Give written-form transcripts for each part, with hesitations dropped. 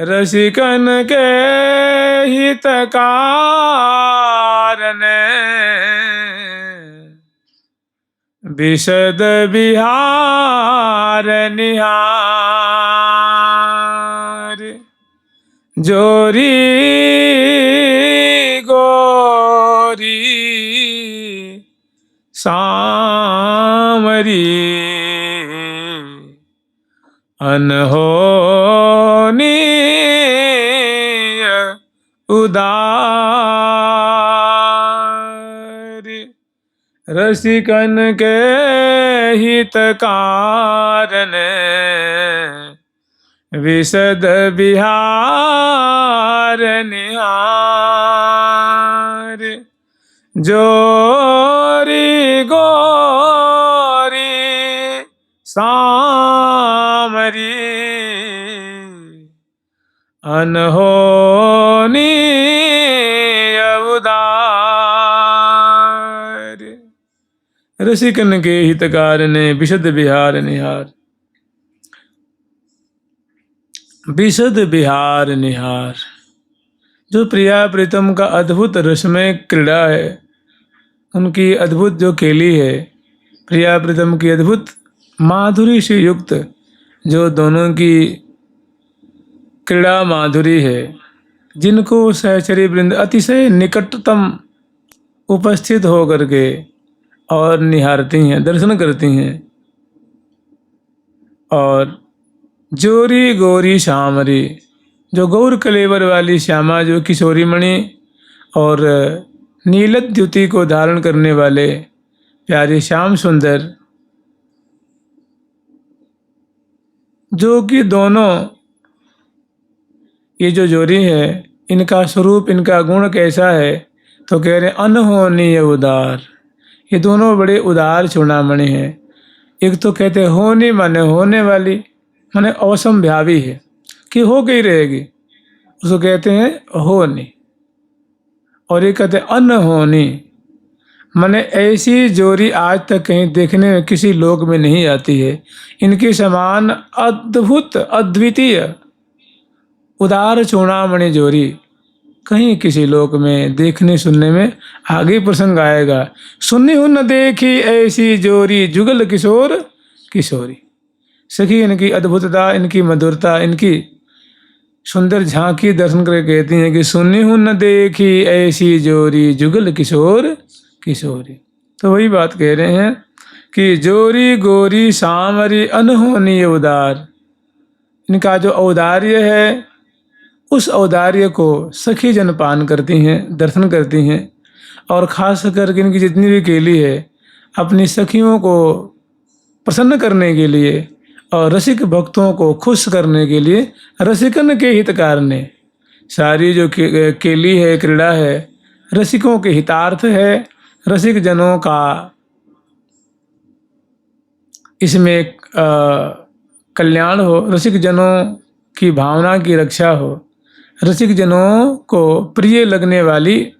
रसिकन के हितकारन विशद विहार निहार। जोरी गोरी सामरी अनहोनी उदार। रसिकन के हितकारन विशद विहार निहार। जोरी गोरी सामरी अनहोनी उदार। रसिकन के हितकार ने विशद विहार निहार। विशद विहार निहार, जो प्रिया प्रीतम का अद्भुत रसमय क्रीड़ा है, उनकी अद्भुत जो केली है, प्रिया प्रीतम की अद्भुत माधुरी से युक्त जो दोनों की क्रीड़ा माधुरी है, जिनको सहचरी वृंद अतिशय निकटतम उपस्थित होकर के और निहारती हैं, दर्शन करती हैं। और जोरी गोरी श्यामरी, जो गौर कलेवर वाली श्यामा, जो किशोरी मणि और नीलत द्युति को धारण करने वाले प्यारे श्याम सुंदर, जो कि दोनों ये जो जोड़ी है, इनका स्वरूप, इनका गुण कैसा है, तो कह रहे अनहोनी उदार। ये दोनों बड़े उदार चूड़ामणि हैं। एक तो कहते होनी माने होने वाली, माने असंभावी है कि हो गई रहेगी, उसको कहते हैं होनी। और ये कहते अनहोनी, माने ऐसी जोड़ी आज तक कहीं देखने में किसी लोक में नहीं आती है। इनके समान अद्भुत अद्वितीय उदार चूड़ामणि जोड़ी कहीं किसी लोक में देखने सुनने में आगे प्रसंग आएगा। सुनी हो न देखी ऐसी जोड़ी जुगल किशोर किशोरी। सखी इनकी अद्भुतता, इनकी मधुरता, इनकी सुंदर झांकी दर्शन करके कहती हैं कि सुनी हो न देखी ऐसी जोड़ी जुगल किशोर किशोरी। तो वही बात कह रहे हैं कि जोरी गोरी सामरी अनहोनी उदार। इनका जो औदार्य है, उस औदार्य को सखी जन पान करती हैं, दर्शन करती हैं। और खास करके इनकी जितनी भी केली है, अपनी सखियों को प्रसन्न करने के लिए और रसिक भक्तों को खुश करने के लिए रसिकन के हितकार ने सारी जो केली है, क्रीड़ा है, रसिकों के हितार्थ है। रसिक जनों का इसमें कल्याण हो, रसिक जनों की भावना की रक्षा हो, रसिक जनों को प्रिय लगने वाली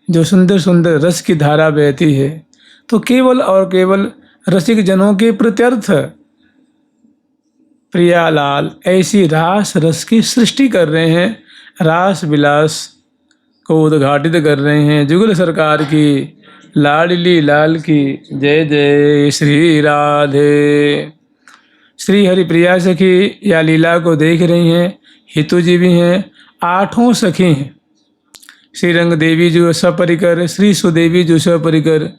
जो सुंदर सुंदर रस की धारा बहती है, तो केवल और केवल रसिक जनों के प्रत्यर्थ प्रियालाल ऐसी रास रस की सृष्टि कर रहे हैं, रास विलास को उद्घाटित कर रहे हैं। जुगल सरकार की लाडली लाल की जय जय श्री राधे। श्री हरिप्रिया सखी या लीला को देख रही हैं। हितु जी भी हैं, 8 सखी हैं। श्री रंग देवी जो सपरिकर, श्री सुदेवी जो सपरिकर,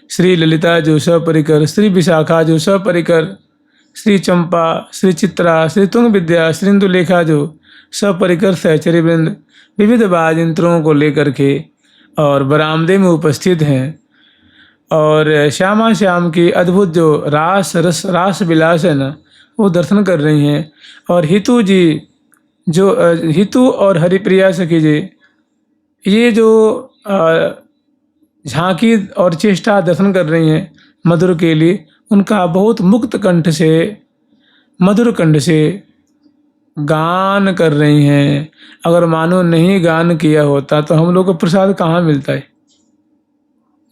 श्री ललिता जो सपरिकर, श्री विशाखा जो सपरिकर, श्री चंपा, श्री चित्रा, श्री तुंग विद्या, श्री इंदुलेखा जो सपरिकर सहचरी वृंद विविध वाद्ययंत्रों को लेकर के और बरामदे में उपस्थित हैं। और श्यामा श्याम की अद्भुत जो रास विलास है ना, वो दर्शन कर रही हैं। और हितु जी जो हितु और हरिप्रिया सखी जी, ये जो झांकी और चेष्टा दर्शन कर रही हैं मधुर के लिए, उनका बहुत मुक्त कंठ से, मधुर कंठ से गान कर रही हैं। अगर मानो नहीं गान किया होता तो हम लोग को प्रसाद कहाँ मिलता है।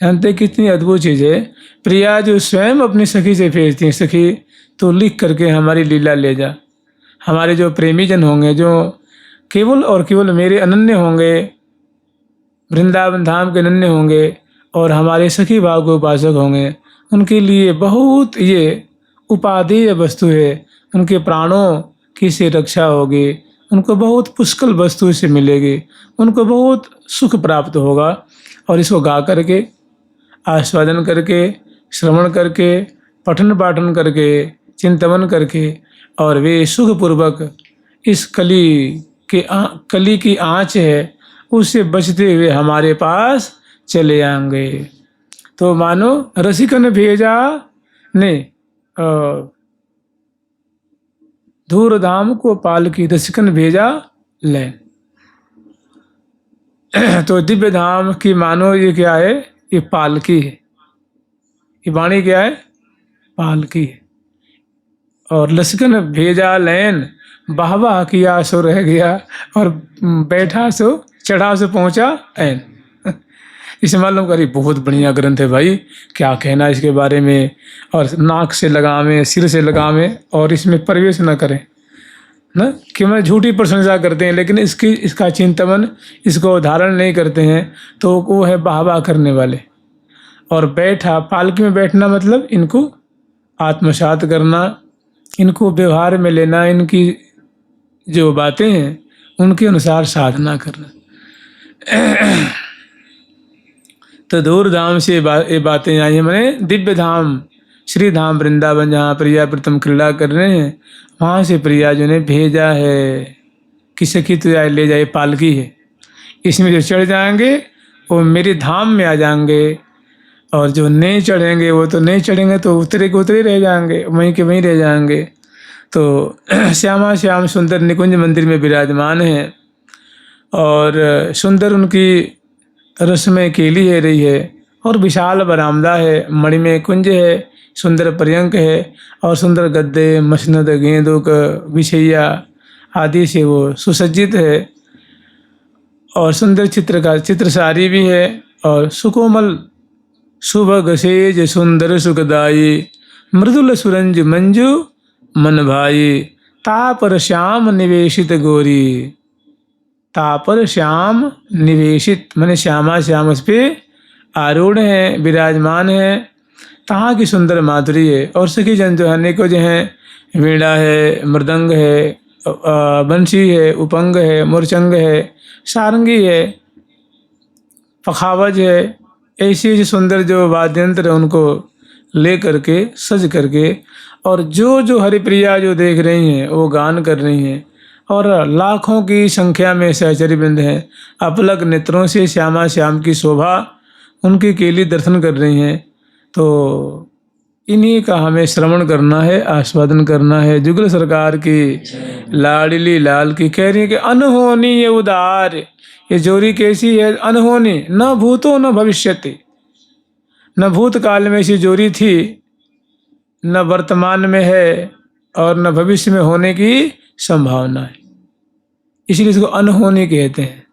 जानते कितनी अद्भुत चीज़ है। प्रिया जो स्वयं अपनी सखी से भेजती हैं, सखी तो लिख करके हमारी लीला ले जा। हमारे जो प्रेमी जन होंगे, जो केवल और केवल मेरे अनन्य होंगे, वृंदावन धाम के अनन्य होंगे और हमारे सखी भाव के उपासक होंगे, उनके लिए बहुत ये उपादेय वस्तु है, उनके प्राणों की से रक्षा होगी, उनको बहुत पुष्कल वस्तु से मिलेगी, उनको बहुत सुख प्राप्त होगा। और इसको गा करके, आस्वादन करके, श्रवण करके, पठन पाठन करके, चिंतन करके, और वे सुखपूर्वक इस कली की आँच है उससे बचते हुए हमारे पास चले आएंगे। तो मानो रसिकन भेजा ने दूर धाम को पालकी, रसिकन भेजा ले। तो दिव्य धाम की मानो ये क्या है, ये पालकी है, ये वाणी क्या है, पालकी है। और लसिकन भेजा लैन, वाह वाह किया सो रह गया, और बैठा सो चढ़ा सो पहुंचा ऐन। इसे मालूम करी बहुत बढ़िया ग्रंथ है भाई, क्या कहना इसके बारे में। और नाक से लगावें, सिर से लगावें, और इसमें प्रवेश न करें ना, कि मैं झूठी प्रशंसा करते हैं लेकिन इसका चिंतन, इसको धारण नहीं करते हैं, तो वो है वाह वाह करने वाले। और बैठा, पालकी में बैठना मतलब इनको आत्मसात करना, इनको व्यवहार में लेना, इनकी जो बातें हैं उनके अनुसार साधना करना। तो दूर धाम से ये बातें आई हैं, मैंने दिव्य धाम, श्री धाम वृंदावन, जहाँ प्रिया प्रथम क्रीड़ा कर रहे हैं, वहाँ से प्रिया जो ने भेजा है कि सखी तो ले जाए, पालकी है, इसमें जो चढ़ जाएंगे वो मेरे धाम में आ जाएंगे, और जो नहीं चढ़ेंगे वो तो नहीं चढ़ेंगे, तो उतरे के उतरे रह जाएंगे, वहीं के वहीं रह जाएंगे। तो श्यामा श्याम सुंदर निकुंज मंदिर में विराजमान है, और सुंदर उनकी रसमय केली है रही है, और विशाल बरामदा है, मणिमय कुंज है, सुंदर पर्यंक है, और सुंदर गद्दे, मसनद, गेंदों का विछैया आदि से वो सुसज्जित है, और सुंदर चित्रसारी भी है, और सुकोमल सुभग सेज सुंदर सुखदाई, मृदुल सुरंज मंजू मन भाई, तापर श्याम निवेशित गोरी। तापर श्याम निवेशित माने श्यामा श्याम उस पे आरूढ़ है, विराजमान है, तहाँ की सुंदर माधुरी है। और सखी जन जो है को जो है, वीणा है, मृदंग है, बंसी है, उपंग है, मूर्चंग है, सारंगी है, पखावज है, ऐसी सुंदर जो वाद्यंत्र है उनको ले करके, सज करके, और जो हरिप्रिया जो देख रही हैं वो गान कर रही हैं, और लाखों की संख्या में सहचरी वृंद हैं, अपलक नेत्रों से श्यामा श्याम की शोभा उनकी केली दर्शन कर रही हैं। तो इन्हीं का हमें श्रवण करना है, आस्वादन करना है। जुगल सरकार की लाडली लाल की कह रही है कि अनहोनी ये उदार, ये जोरी कैसी है, अनहोनी, न भूतो न भविष्यति, न भूतकाल में ऐसी जोरी थी, न वर्तमान में है, और न भविष्य में होने की संभावना है, इसलिए इसको अनहोनी कहते हैं।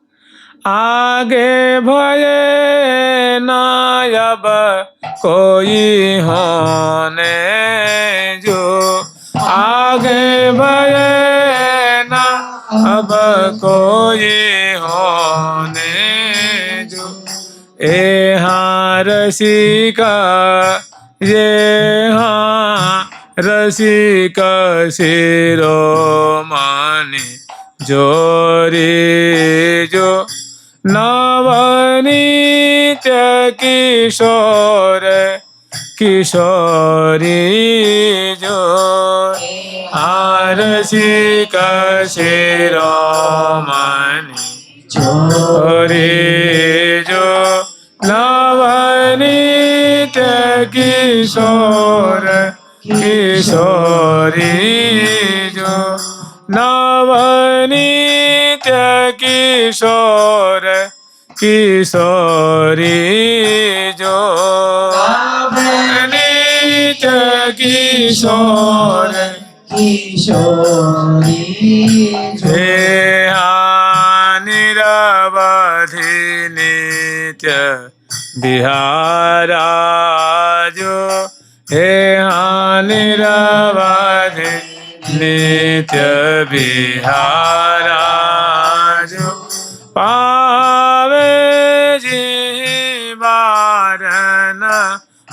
आगे भये ना अब कोई होने जो, आगे भये ना अब कोई होने जो, ए हाँ रसिका ये हाँ रसिका शिरोमणि जोरी जो, नवनीत किशोर किशोरी जो, रसिका शिरोमणि जोरी जो, नवनीत किशोर किशोरी जो, नवनीत किशोर किशोरी जो, नवनीत किशोर किशोरी हे निरवधि नित्य बिहारा जो, हे निरवधि नित्य बिहारा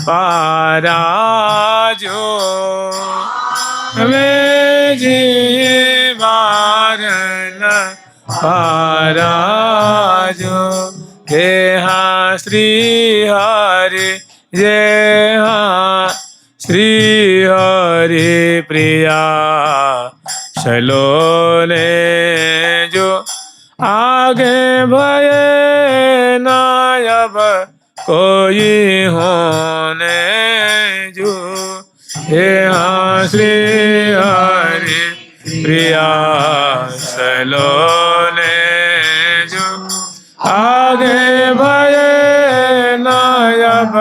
पारा जो हमें जीवार न पारा जो हे हाँ श्री हरि जय हाँ श्री हरि प्रिया सलोने जो आगे भये न अब कोई होने जो हे हाँ श्री हरि प्रिया सलोने जो आगे भये न अब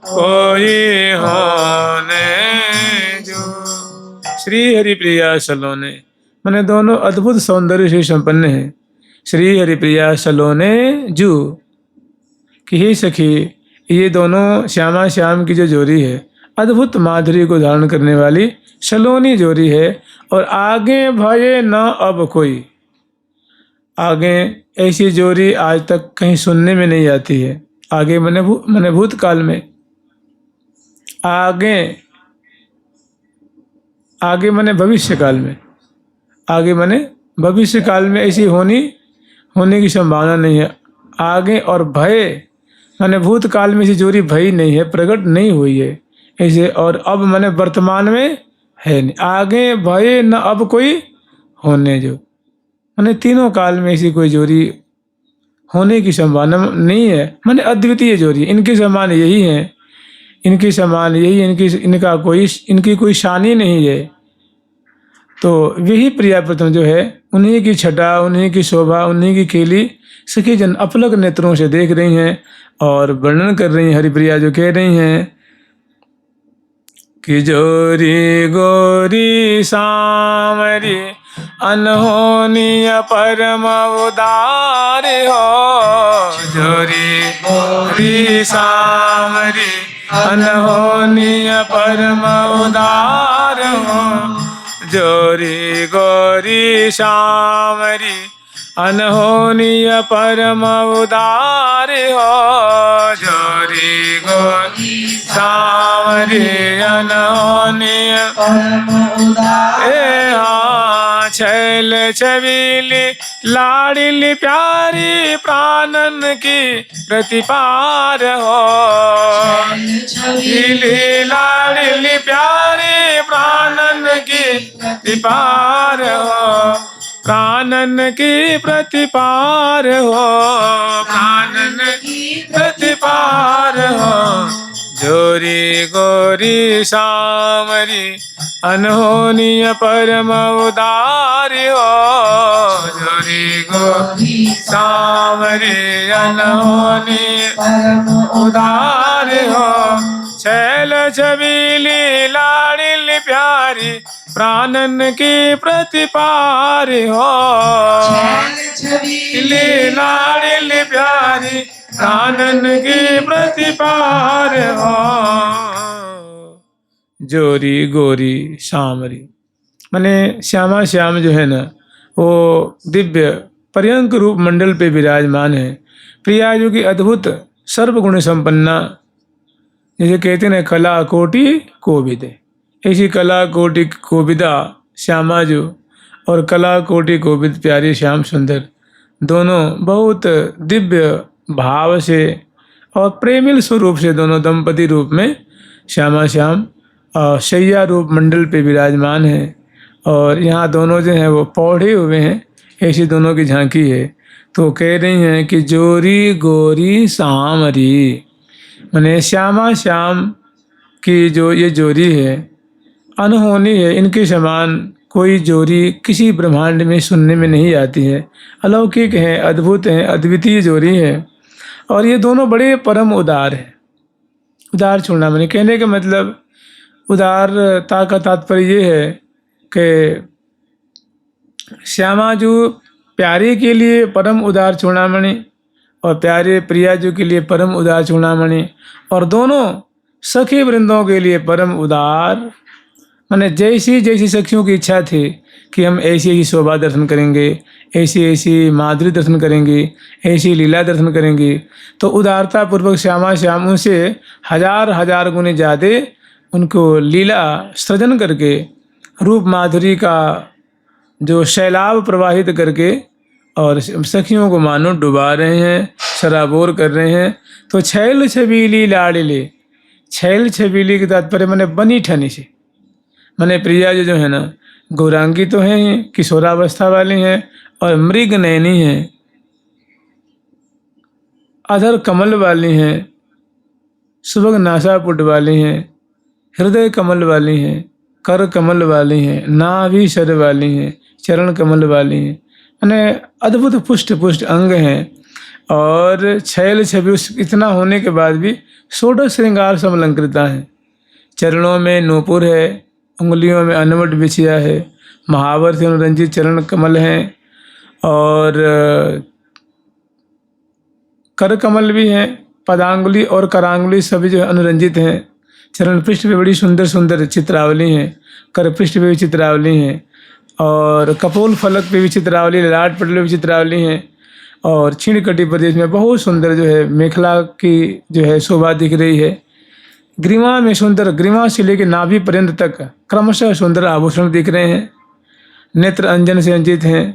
कोई होने जो। श्री हरि प्रिया सलोने माने दोनों अद्भुत सौंदर्य से संपन्न है। श्री हरि प्रिया सलोने जू कि हे सखी, ये दोनों श्यामा श्याम की जो जोड़ी है अद्भुत माधुरी को धारण करने वाली सलोनी जोड़ी है। और आगे भये न अब कोई, आगे ऐसी जोड़ी आज तक कहीं सुनने में नहीं आती है। आगे मने भूतकाल में, आगे मने भविष्य काल में, आगे मने भविष्य काल में ऐसी होने की संभावना नहीं है। आगे और भय माने भूतकाल में ऐसी जोड़ी भई नहीं है, प्रकट नहीं हुई है ऐसे। और अब माने वर्तमान में है नहीं। आगे भय न अब कोई होने जो माने तीनों काल में ऐसी कोई जोड़ी होने की संभावना नहीं है। माने अद्वितीय जोड़ी, इनके समान यही है, इनके समान यही है, इनकी कोई शानी नहीं है। तो वही प्रिया प्रथम जो है, उन्हीं की छटा, उन्हीं की शोभा, उन्हीं की केली सखी जन अपलक नेत्रों से देख रही हैं और वर्णन कर रही हैं। हरिप्रिया जो कह रही हैं कि जोरी गोरी सामरी अनहोनी परम उदार हो। जोरी गोरी सामरी अनहोनी परम उदार हो। जोरी गोरी सामरी अनहोनी परम उदार हो। जोरी गोरी सामरी अनहोनी परम उदार हाँ। छैल छबीली लाड़िली प्यारी प्राणन की प्रतिपार हो। छबीली लाड़िली प्यारी प्राणन की प्रतिपार हो। प्राणन की प्रतिपार हो। प्राणन की प्रतिपार हो। जोरी गोरी सामरी अनहोनी परम उदार हो। जोरी गोरी सामरी अनहोनी परम उदार हो। छैल छबीली लाड़िली प्यारी प्राणन की प्रतिपार हो। छबीली लाड़िली प्यारी प्राणन की प्रतिपार हो। जोरी गोरी सामरी माने श्यामा श्याम जो है ना, वो दिव्य पर्यंक रूप मंडल पे विराजमान है। प्रिया जो की अद्भुत सर्वगुण संपन्ना, जैसे कहते हैं कला कोटि कोविद, ऐसी कला कोटि कोविदा श्यामा जो और कला कोटि कोविद प्यारी श्याम सुंदर दोनों बहुत दिव्य भाव से और प्रेमिल स्वरूप से दोनों दंपति रूप में श्यामा श्याम शैया रूप मंडल पे विराजमान है। और यहाँ दोनों जो हैं वो पौधे हुए हैं, ऐसी दोनों की झांकी है। तो कह रही हैं कि जोरी गोरी सामरी माने श्यामा श्याम की जो ये जोड़ी है अनहोनी है। इनके समान कोई जोड़ी किसी ब्रह्मांड में सुनने में नहीं आती है। अलौकिक है, अद्भुत है, अद्वितीय जोड़ी है। और ये दोनों बड़े परम उदार हैं। उदार चूड़ामणि कहने का मतलब, उदारता का तात्पर्य ये है कि श्यामा जो प्यारे के लिए परम उदार चूड़ामणि और प्यारे प्रियाजू के लिए परम उदार चूड़ामणि, और दोनों सखी वृंदों के लिए परम उदार। माने जैसी जैसी सखियों की इच्छा थी कि हम ऐसी ही शोभा दर्शन करेंगे, ऐसी ऐसी माधुरी दर्शन करेंगी, ऐसी लीला दर्शन करेंगी, तो उदारता पूर्वक श्यामा श्यामों से हजार हजार गुने ज़्यादा उनको लीला सृजन करके रूप माधुरी का जो शैलाब प्रवाहित करके और सखियों को मानो डुबा रहे हैं, शराबोर कर रहे हैं। तो छैल छबीली लाडली, छैल छबीली के तात्पर्य मैंने बनी ठनी से, मैंने प्रिया जो है ना गौरांगी तो हैं ही, किशोरावस्था वाली हैं और मृग नैनी हैं, अधर कमल वाली हैं, सुबह नासापुट वाली हैं, हृदय कमल वाली हैं, कर कमल वाली हैं, नाभि शर वाली हैं, चरण कमल वाली हैं, मैंने अद्भुत पुष्ट पुष्ट अंग हैं। और छैल छवि इतना होने के बाद भी षोडश श्रृंगार से अलंकृता है। चरणों में नूपुर है, उंगलियों में अनवट बिछिया है, महावर से अनुरंजित चरण कमल हैं और कर कमल भी हैं, पदांगुली और करांगुली सभी जो अनुरंजित हैं। चरण पृष्ठ पे बड़ी सुंदर सुंदर चित्रावली हैं, कर पृष्ठ पे भी चित्रावली हैं और कपोल फलक पे भी चित्रावली, ललाट पटल पे भी चित्रावली हैं और छीण कटी प्रदेश में बहुत सुंदर जो है मेखला की जो है शोभा दिख रही है। ग्रीवा में सुंदर, ग्रीवा से लेकर नाभि पर्यंत तक क्रमशः सुंदर आभूषण दिख रहे हैं। नेत्र अंजन से अंजित हैं,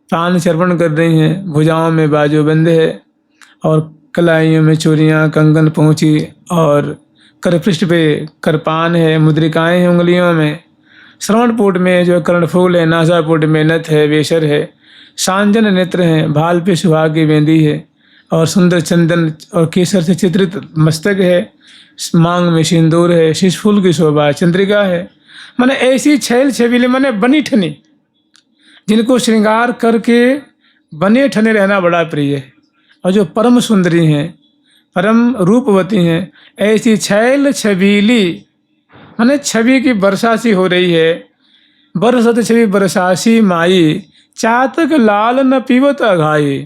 कान चर्पण कर रही हैं, भुजाओं में बाजूबंद है और कलाइयों में चूड़ियाँ, कंगन, पहुँची और करपृष्ठ पे करपान है, मुद्रिकाएं हैं उंगलियों में, श्रवणपुट में जो कर्णफूल है, नासापुट में नथ है, वेशर है, सांजन नेत्र हैं, भाल पे सुहाग की बेंदी है और सुंदर चंदन और केसर से चित्रित मस्तक है, मांग में सिंदूर है, शीशफूल की शोभा, चंद्रिका है। माने ऐसी छैल छबीले माने बनी ठनी, जिनको श्रृंगार करके बने ठने रहना बड़ा प्रिय है और जो परम सुंदरी हैं, परम रूपवती हैं, ऐसी छैल छबीली माने छवि की वर्षा सी हो रही है। बरसत छवि बरसासी माई, चातक लाल न पीवत अघाई।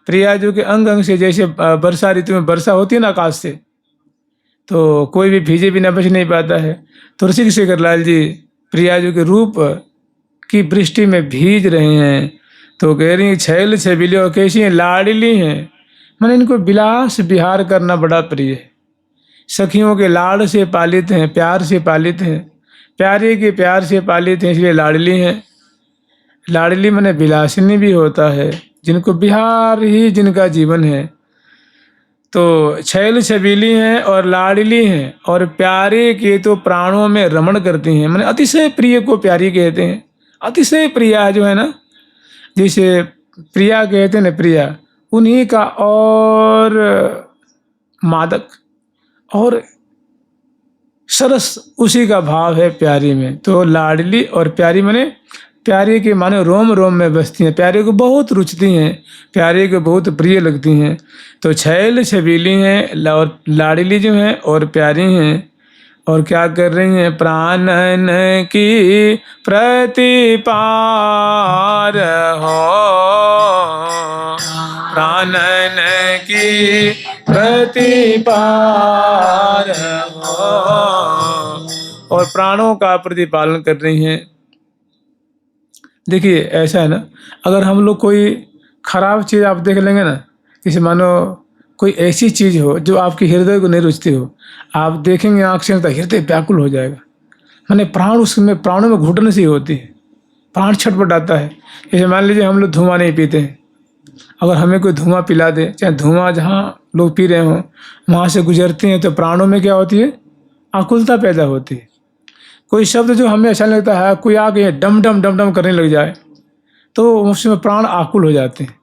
प्रिया जो के अंग अंग से जैसे वर्षा ऋतु में वर्षा होती है ना आकाश से, तो कोई भी भीजे बिना बच नहीं पाता है। तो ऋषिक शेखर लाल जी प्रिया जो के रूप की वृष्टि में भीज रहे हैं। तो कह रही छैल छबीली और कैसी हैं, लाडली हैं, मैंने इनको विलास विहार करना बड़ा प्रिय है। सखियों के लाड़ से पालित हैं, प्यार से पालित हैं, प्यारे के प्यार से पालित हैं, इसलिए लाडली हैं। लाडली माने विलासिनी भी होता है, जिनको बिहार ही जिनका जीवन है। तो छैल छबीली हैं और लाडली हैं और प्यारे के तो प्राणों में रमण करती हैं, माने अतिशय प्रिय को प्यारी कहते हैं। अतिशय प्रिया जो है ना, जिसे प्रिया कहते हैं ना, प्रिया उन्हीं का और मादक और सरस उसी का भाव है प्यारी में। तो लाडली और प्यारी माने प्यारे के माने रोम रोम में बसती हैं, प्यारे को बहुत रुचती हैं, प्यारे को बहुत प्रिय लगती हैं। तो छैल छबीली हैं और लाडली जो हैं और प्यारी हैं और क्या कर रही हैं, प्राणन की प्रतिपार हो, प्राणन की प्रतिपार हो और प्राणों का प्रतिपालन कर रही हैं। देखिए ऐसा है ना, अगर हम लोग कोई खराब चीज़ आप देख लेंगे ना, जैसे मानो कोई ऐसी चीज़ हो जो आपके हृदय को नहीं रुचती हो, आप देखेंगे आँख से तो हृदय व्याकुल हो जाएगा, माने प्राण उसमें, प्राणों में घुटन सी होती है, प्राण छटपटाता है। जैसे मान लीजिए हम लोग धुआं नहीं पीते हैं, अगर हमें कोई धुआं पिला दे, चाहे धुआं जहाँ लोग पी रहे हों वहाँ से गुजरते हैं, तो प्राणों में क्या होती है, आकुलता पैदा होती है। कोई शब्द जो हमें अच्छा लगता है, कोई आगे डम डम डम डम करने लग जाए तो उसमें प्राण आकुल हो जाते हैं।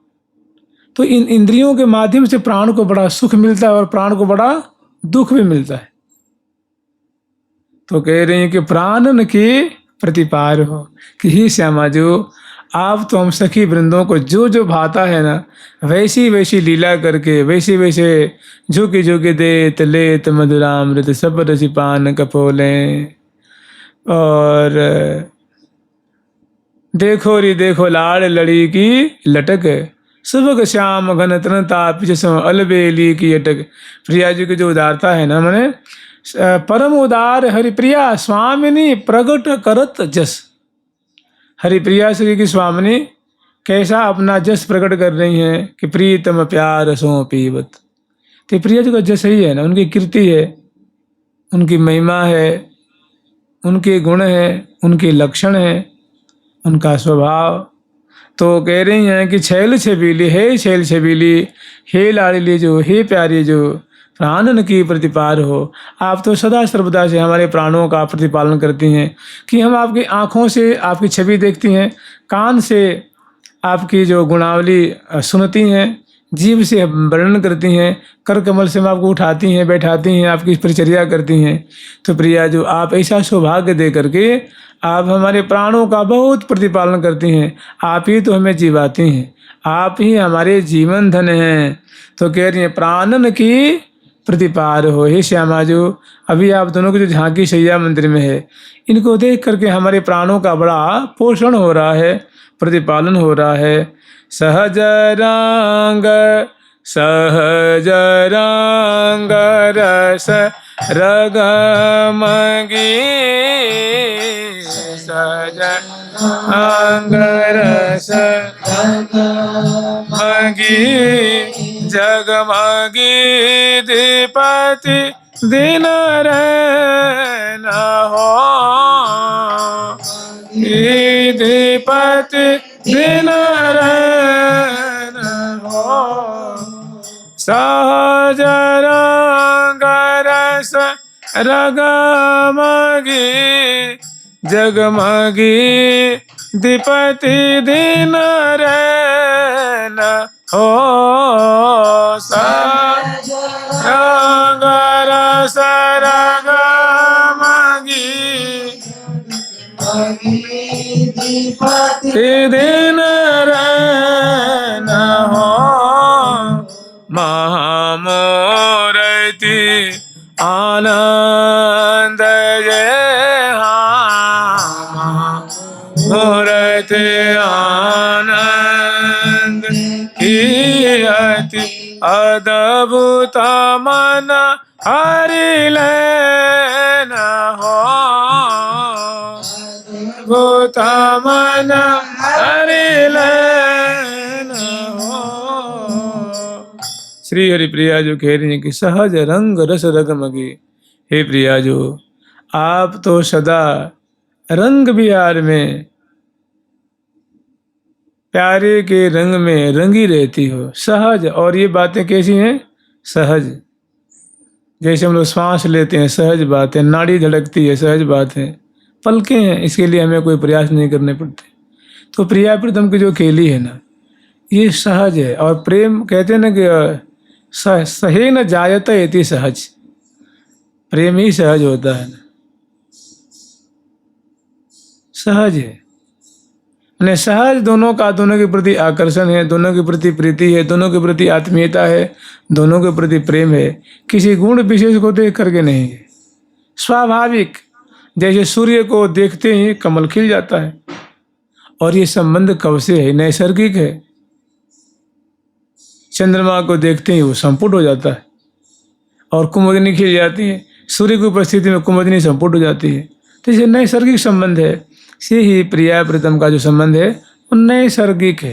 तो इन इंद्रियों के माध्यम से प्राण को बड़ा सुख मिलता है और प्राण को बड़ा दुख भी मिलता है। तो कह रही हैं कि प्राणन की प्रतिपार हो, कि ही श्यामा जो आप तो हम सखी वृंदों को जो जो भाता है ना, वैसी वैसी लीला करके, वैसे वैसे झुके झुके देत लेत मधुरामृत सब रसी पान कपोलें। और देखो री देखो लाड़ लड़ी की लटक, सुबह श्याम घन तन ताप जसो अलबेली की अटक। प्रिया जी की जो उदारता है ना, मैंने परम उदार हरिप्रिया स्वामिनी प्रगट करत जस। हरिप्रिया श्री की स्वामिनी कैसा अपना जस प्रकट कर रही हैं कि प्रीतम प्यार सो पीवत। तो प्रिया जी का जस ही है ना, उनकी कीर्ति है, उनकी महिमा है, उनके गुण हैं, उनके लक्षण हैं, उनका स्वभाव। तो कह रही हैं कि छैल छबीली, हे छैल छबीली, हे लाडली जो, हे प्यारी जो, प्राणन की प्रतिपाल हो। आप तो सदा सर्वदा से हमारे प्राणों का प्रतिपालन करती हैं कि हम आपकी आँखों से आपकी छवि देखती हैं, कान से आपकी जो गुणावली सुनती हैं, जीभ से वर्णन करती हैं, कर कमल से हम आपको उठाती हैं, बैठाती हैं, आपकी परिचर्या करती हैं। तो प्रिया जो, आप ऐसा सौभाग्य दे करके आप हमारे प्राणों का बहुत प्रतिपालन करती हैं। आप ही तो हमें जीवाती हैं, आप ही हमारे जीवन धन हैं। तो कह रही हैं प्राणन की प्रतिपाल हो। हे श्यामा जो, अभी आप दोनों की जो झांकी शैया मंदिर में है, इनको देख करके हमारे प्राणों का बड़ा पोषण हो रहा है, प्रतिपालन हो रहा है। सहज रंग सहज रंग रस रगमगी, सहज रंग रस रगमगी, जगमगी दीपति दिन रैन हो, दीपति दिन रैन हो। सहज रंग रस रगमगी, जगमगी दीपति दिन रैन हो। सहज रंग रस रगमगी, दिन रैन हो। महामूर्ति आनंद ये, महामूर्ति आनंद की अति अद्भुत मन हरि लेन हो, अद्भुत मन हरि लेन हो। श्री हरि प्रिया जो कह रही है कि सहज रंग रस रगमगी। हे प्रिया जो, आप तो सदा रंग विहार में प्यारे के रंग में रंगी रहती हो, सहज। और ये बातें कैसी हैं? सहज। जैसे हम लोग सांस लेते हैं, सहज बात है, नाड़ी धड़कती है, सहज बात है, पलकें हैं, इसके लिए हमें कोई प्रयास नहीं करने पड़ते। तो प्रिया प्रीतम की जो केली है ना, ये सहज है। और प्रेम कहते हैं ना कि सहे न जायता इति सहज, प्रेम ही सहज होता है ना, सहज है। ने सहज दोनों का, दोनों के प्रति आकर्षण है, दोनों के प्रति प्रीति है, दोनों के प्रति आत्मीयता है, दोनों के प्रति प्रेम है, किसी गुण विशेष को देख करके नहीं है। स्वाभाविक, जैसे सूर्य को देखते ही कमल खिल जाता है। और ये संबंध कब से है? नैसर्गिक है। चंद्रमा को देखते ही वो संपुट हो जाता है और कुमुदनी खिल जाती है। सूर्य की उपस्थिति में कुमुदनी संपुट हो जाती है। तो ये नैसर्गिक संबंध है। से ही प्रिया प्रीतम का जो संबंध है वो नैसर्गिक है,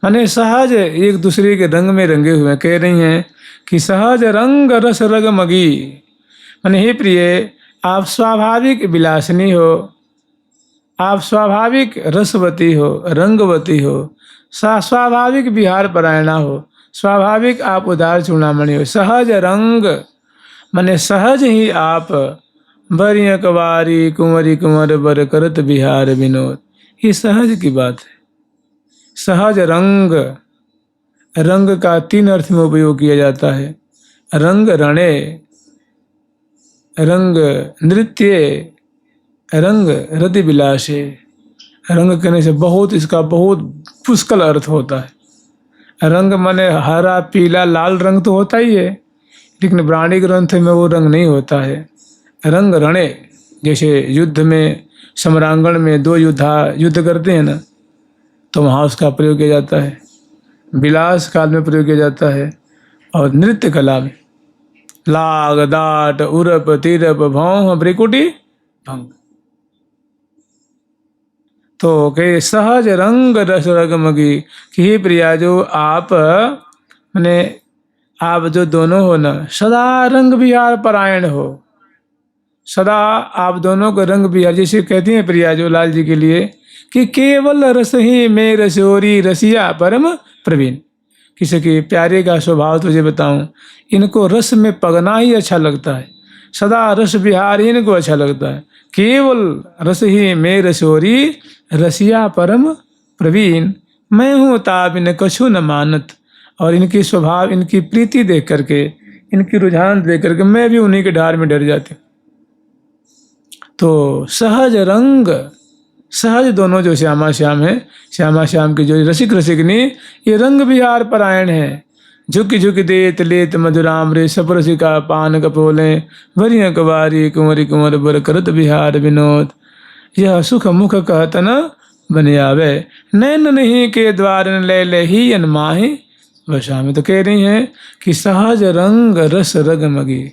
माने सहज एक दूसरे के रंग में रंगे हुए। कह रही हैं कि सहज रंग रस रगमगी, माने हे प्रिय, आप स्वाभाविक विलासिनी हो, आप स्वाभाविक रसवती हो, रंगवती हो, स्वाभाविक विहार परायणा हो, स्वाभाविक आप उदार चूड़ामणि हो। सहज रंग माने सहज ही आप बरिय कवारी कुंवरी कुंवर बर करत बिहार विनोद, ये सहज की बात है। सहज रंग, रंग का 3 अर्थ में उपयोग किया जाता है। रंग रणे, रंग नृत्य, रंग रति विलासे। रंग कहने से बहुत, इसका बहुत पुष्कल अर्थ होता है। रंग माने हरा पीला लाल रंग तो होता ही है, लेकिन ब्राह्मणी ग्रंथ में वो रंग नहीं होता है। रंग रणे, जैसे युद्ध में सम्रांगण में 2 योद्धा युद्ध करते हैं ना, तो वहाँ उसका प्रयोग किया जाता है। विलास काल में प्रयोग किया जाता है। और नृत्य कला में लाग दाट उरप तिरप भौं ब्रिकुटी भंग। तो कहे सहज रंग रस रगमगी कि हे प्रिया जो आप माने आप जो दोनों हो ना सदा रंग विहार परायण हो, सदा आप दोनों को रंग विहार, जैसे कहती हैं प्रिया जो लाल जी के लिए कि केवल रस ही में रसोरी रसिया परम प्रवीण। किसी के प्यारे का स्वभाव तुझे बताऊं, इनको रस में पगना ही अच्छा लगता है, सदा रस विहार इनको अच्छा लगता है। केवल रस ही में रसोरी रसिया परम प्रवीण, मैं हूँ ताप इन कछु न मानत। और इनकी स्वभाव, इनकी प्रीति देख करके, इनकी रुझान देख करके मैं भी उन्हीं के ढार में डर जाती हूँ। तो सहज रंग, सहज दोनों जो श्यामा श्याम है, श्यामा श्याम की जो रसिक रसिकनी, ये रंग विहार परायण है। झुक झुक देत लेत मधुराम रे सप रसिका पान कपोले, वरिय कवारी कुंवरी कुंवर बर करत विहार विनोद। यह सुख मुख कहत न बन आवे, नैन नहीं के द्वार ले ही अनमाही वशा में। तो कह रही हैं कि सहज रंग रस रगमगी,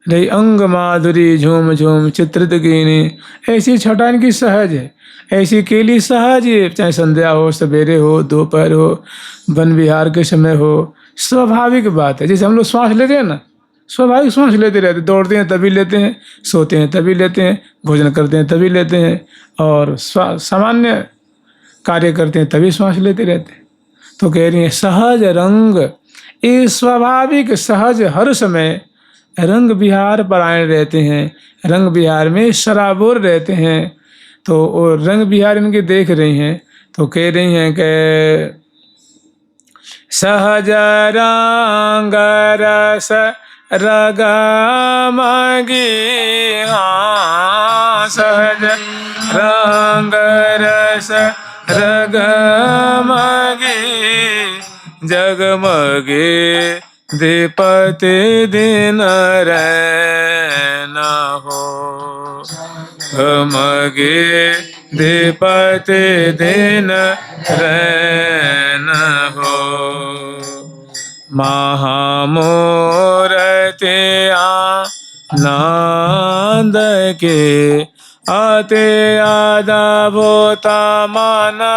रही अंग माधुरी झूम झूम चित्रित कीनी। ऐसी छटा इनकी सहज है, ऐसी केली सहज है, चाहे संध्या हो, सवेरे हो, दोपहर हो, वन विहार के समय हो, स्वाभाविक बात है। जैसे हम लोग श्वास लेते हैं ना, स्वाभाविक श्वास लेते रहते, दौड़ते हैं तभी लेते हैं, सोते हैं तभी लेते हैं, भोजन करते हैं तभी लेते हैं, और सामान्य कार्य करते हैं तभी श्वास लेते रहते हैं। तो कह रही है सहज रंग, ये स्वाभाविक सहज हर समय रंग विहार परायण रहते हैं, रंग विहार में सराबोर रहते हैं। तो वो रंग विहार इनके देख रही हैं, तो कह रही हैं कि सहज रंग रस रगमगी, हाँ सहज रंग रस रगमगी, जगमगे दीपति दिन रैना हो, गमगे दीपति दिन रैना हो। महामूर्ति आनंद के आते आदा भूता माना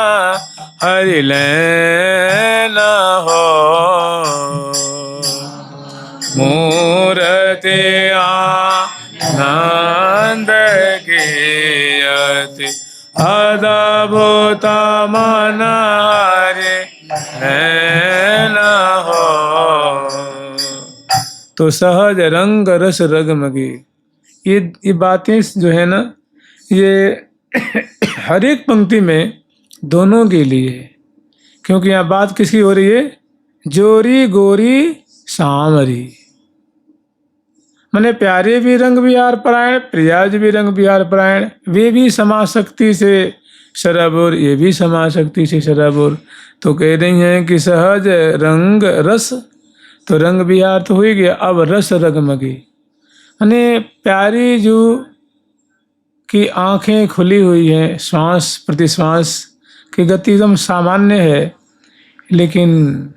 हरि लेना हो, मूर्ति आनंद की अति आदा भूता माना हरि लेना हो। तो सहज रंग रस रगमगी, ये बातें जो है ना, ये हर एक पंक्ति में दोनों के लिए है। क्योंकि यहाँ बात किसकी हो रही है? जोरी गोरी सामरी, माने प्यारे भी रंग विहार परायण, प्रियाज भी रंग विहार परायण, वे भी समाशक्ति से शराबोर, ये भी समाशक्ति से शराबोर। तो कह रही हैं कि सहज रंग रस, तो रंग विहार तो हो ही गया, अब रस रगमगी, माने प्यारी जो की आंखें खुली हुई हैं, श्वास प्रतिश्वास की गति एकदम सामान्य है, लेकिन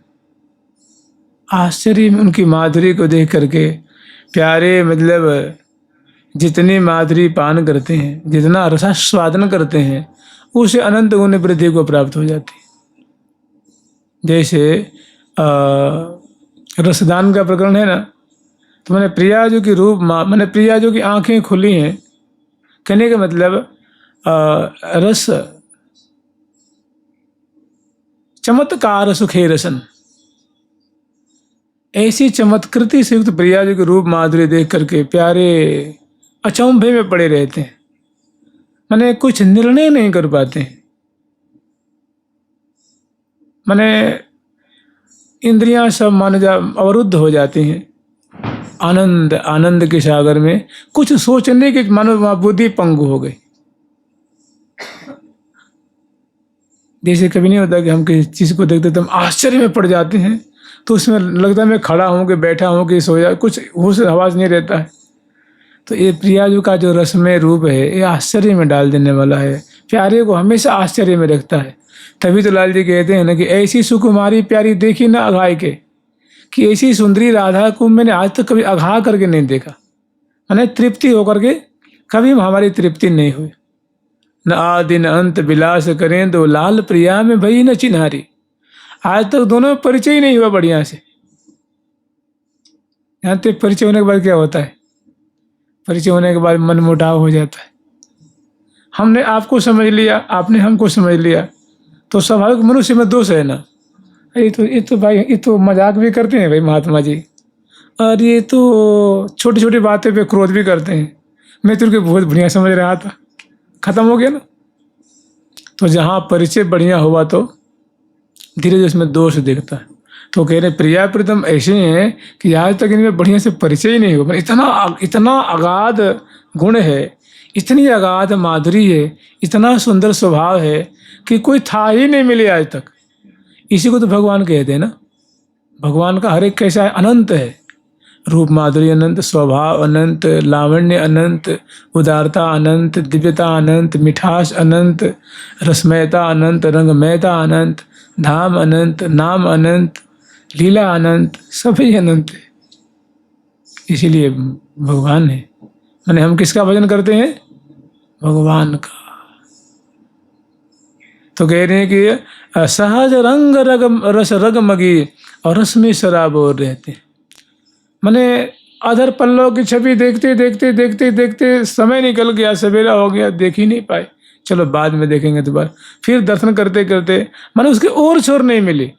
आश्चर्य में उनकी माधुरी को देख करके प्यारे मतलब जितनी माधुरी पान करते हैं, जितना रसास्वादन करते हैं, उसे अनंत गुण वृद्धि को प्राप्त हो जाती है। जैसे रसदान का प्रकरण है ना, तो मैंने प्रियाजू की रूप मैंने प्रियाजू की आंखें खुली हैं, कहने का मतलब रस चमत्कार सुखे रसन, ऐसी चमत्कृति से युक्त प्रियाजू के रूप माधुरी देख करके प्यारे अचंभे में पड़े रहते हैं, माने कुछ निर्णय नहीं कर पाते हैं। माने इंद्रियां सब मान जा अवरुद्ध हो जाती हैं, आनंद आनंद के सागर में कुछ सोचने की मानो बुद्धि पंगु हो गई। जैसे कभी नहीं होता कि हम किसी चीज को देखते तो हम आश्चर्य में पड़ जाते हैं, तो उसमें लगता है मैं खड़ा हूँ कि बैठा हूँ कि सोया, कुछ होश आवाज नहीं रहता है। तो ये प्रियाजू का जो रसमय रूप है, ये आश्चर्य में डाल देने वाला है, प्यारे को हमेशा आश्चर्य में रखता है। तभी तो लाल जी कहते हैं ना कि ऐसी सुकुमारी प्यारी देखी ना अघाई के, कि ऐसी सुंदरी राधा को मैंने आज तक कभी अघा करके नहीं देखा, मैंने तृप्ति होकर के कभी हमारी तृप्ति नहीं हुई। न आदि न अंत विलास करें दो लाल प्रिया में भई न चिन्हारी। आज तक दोनों में परिचय ही नहीं हुआ बढ़िया से। यहाँ तक परिचय होने के बाद क्या होता है? परिचय होने के बाद मनमुटाव हो जाता है। हमने आपको समझ लिया, आपने हमको समझ लिया, तो स्वाभाविक मनुष्य में दोष है ना। ये तो मजाक भी करते हैं भाई महात्मा जी, और ये तो छोटी छोटी बातें पे क्रोध भी करते हैं। मैं तेरे को बहुत बढ़िया समझ रहा था, खत्म हो गया ना। तो जहाँ परिचय बढ़िया हुआ तो धीरे धीरे उसमें दोष दिखता है। तो कह रहे प्रिया प्रीतम ऐसे हैं कि आज तक इनमें बढ़िया से परिचय ही नहीं हुआ। इतना अगाध गुण है, इतनी अगाध माधुरी है, इतना सुंदर स्वभाव है कि कोई था ही नहीं मिले आज तक। इसी को तो भगवान कहते हैं ना। भगवान का हर एक कैसा है? अनंत है। रूप माधुरी अनंत, स्वभाव अनंत, लावण्य अनंत, उदारता अनंत, दिव्यता अनंत, मिठास अनंत, रसमयता अनंत, रंगमयता अनंत, धाम अनंत, नाम अनंत, लीला अनंत, सभी अनंत है। इसीलिए भगवान है। माने हम किसका भजन करते हैं? भगवान का। तो कह रहे हैं कि सहज रंग रग रस रग मगी और रस में शराब और रहते हैं। माने अधर पल्लव की छवि देखते देखते देखते देखते समय निकल गया, सवेरा हो गया, देख ही नहीं पाए। चलो बाद में देखेंगे दोबारा। फिर दर्शन करते करते माने उसके और छोर नहीं मिली।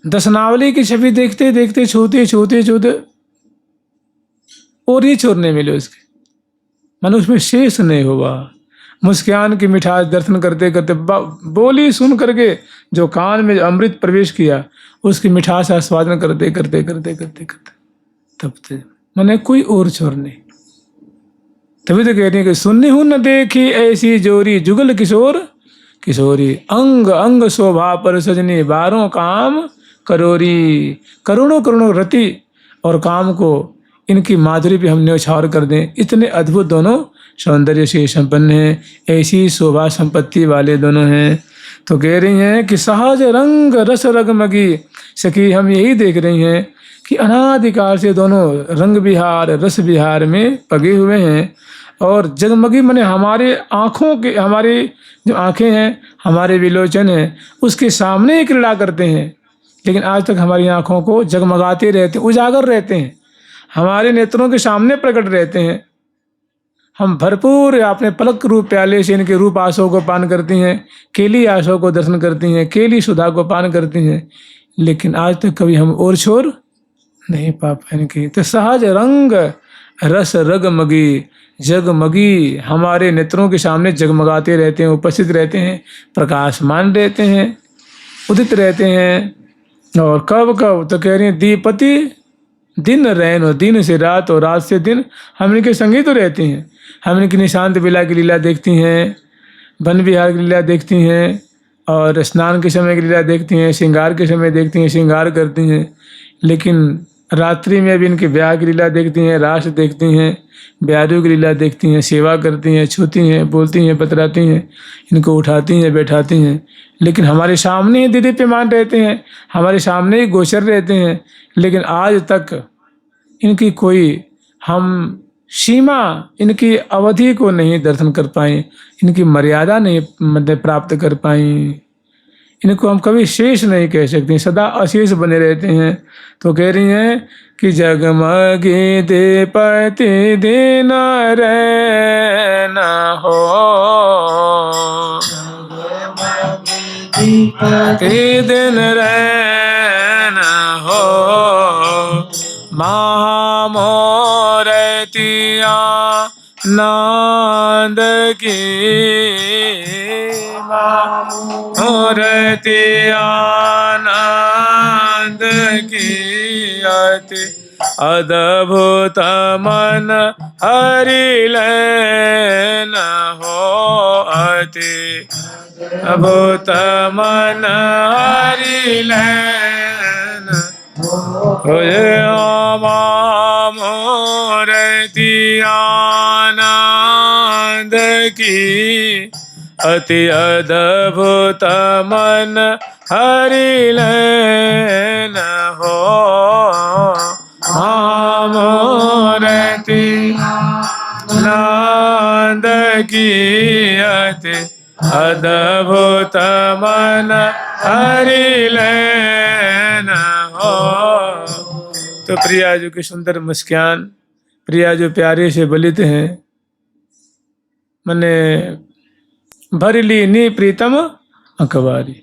दशनावली की छवि देखते देखते छूते छूते छूते और ही छोर नहीं मिले उसके, माने उसमें शेष नहीं हुआ। मुस्कान की मिठास दर्शन करते करते, बोली सुन करके जो कान में अमृत प्रवेश किया, उसकी मिठास आस्वादन करते करते करते करते करते तब तक मैंने कोई और छोर नहीं। तभी तो कहते हैं कि सुननी हूं न देखी ऐसी जोरी जुगल किशोर किशोरी, अंग अंग शोभा पर सजनी बारों काम करोरी। करोड़ों करोड़ों रति और काम को इनकी माधुरी पे हम न्यौछावर कर दें। इतने अद्भुत दोनों सौंदर्य से संपन्न हैं, ऐसी शोभा संपत्ति वाले दोनों हैं। तो कह रही हैं कि सहज रंग रस रगमगी सखी, हम यही देख रही हैं कि अनादिकाल से दोनों रंग विहार रस विहार में पगे हुए हैं। और जगमगी माने हमारे आँखों के, हमारी जो आँखें हैं, हमारे विलोचन हैं, उसके सामने ही क्रीड़ा करते हैं। लेकिन आज तक हमारी आँखों को जगमगाते रहते, उजागर रहते हैं, हमारे नेत्रों के सामने प्रकट रहते हैं। हम भरपूर अपने पलक रूप प्याले से इनके रूप आशों को पान करती हैं, केली आशों को दर्शन करती हैं, केली सुधा को पान करती हैं, लेकिन आज तक कभी हम और छोर नहीं पा पाएंगे। तो सहज रंग रस रगमगी जगमगी हमारे नेत्रों के सामने जगमगाते रहते हैं, उपस्थित रहते हैं, प्रकाशमान रहते हैं, उदित रहते हैं। और कब कब तो कह रही हैं दीपति दिन रैन, दिन से रात और रात से दिन हम इनके संगी तो रहते हैं। हम इनकी निशांत बिला की लीला देखती हैं, वन विहार की लीला देखती हैं, और स्नान के समय की लीला देखती हैं, श्रृंगार के समय देखती हैं, श्रृंगार करती हैं। लेकिन रात्रि में भी इनकी ब्याह की लीला देखती हैं, रास देखती हैं, ब्यारियों की लीला देखती हैं, सेवा करती हैं, छूती हैं, बोलती हैं, बतराती हैं, इनको उठाती हैं, बैठाती हैं। लेकिन हमारे सामने ही दीदीप्यमान रहते हैं, हमारे सामने ही गोचर रहते हैं। लेकिन आज तक इनकी कोई हम सीमा, इनकी अवधि को नहीं दर्शन कर पाए, इनकी मर्यादा नहीं मतलब प्राप्त कर पाई। इनको हम कभी शेष नहीं कह सकते, सदा अशेष बने रहते हैं। तो कह रही हैं कि जगमगे दीपति दिन रहना हो, दीपति दिन रहना हो, महामोरतिया नंद की, महामोरतिया नंद की अति अद्भुत मन हरि लेना हो, अति अद्भुत मन हरि लेना हो। महामोरति आनंद की अति अद्भुत मन हरि लेना हो, महामोरति आनंद की अति अद्भुत मन हरि लेना हो। तो प्रिया जो की सुंदर मुस्कान, प्रिया जो प्यारे से बलित हैं, मने भरली नी प्रीतम अकबारी,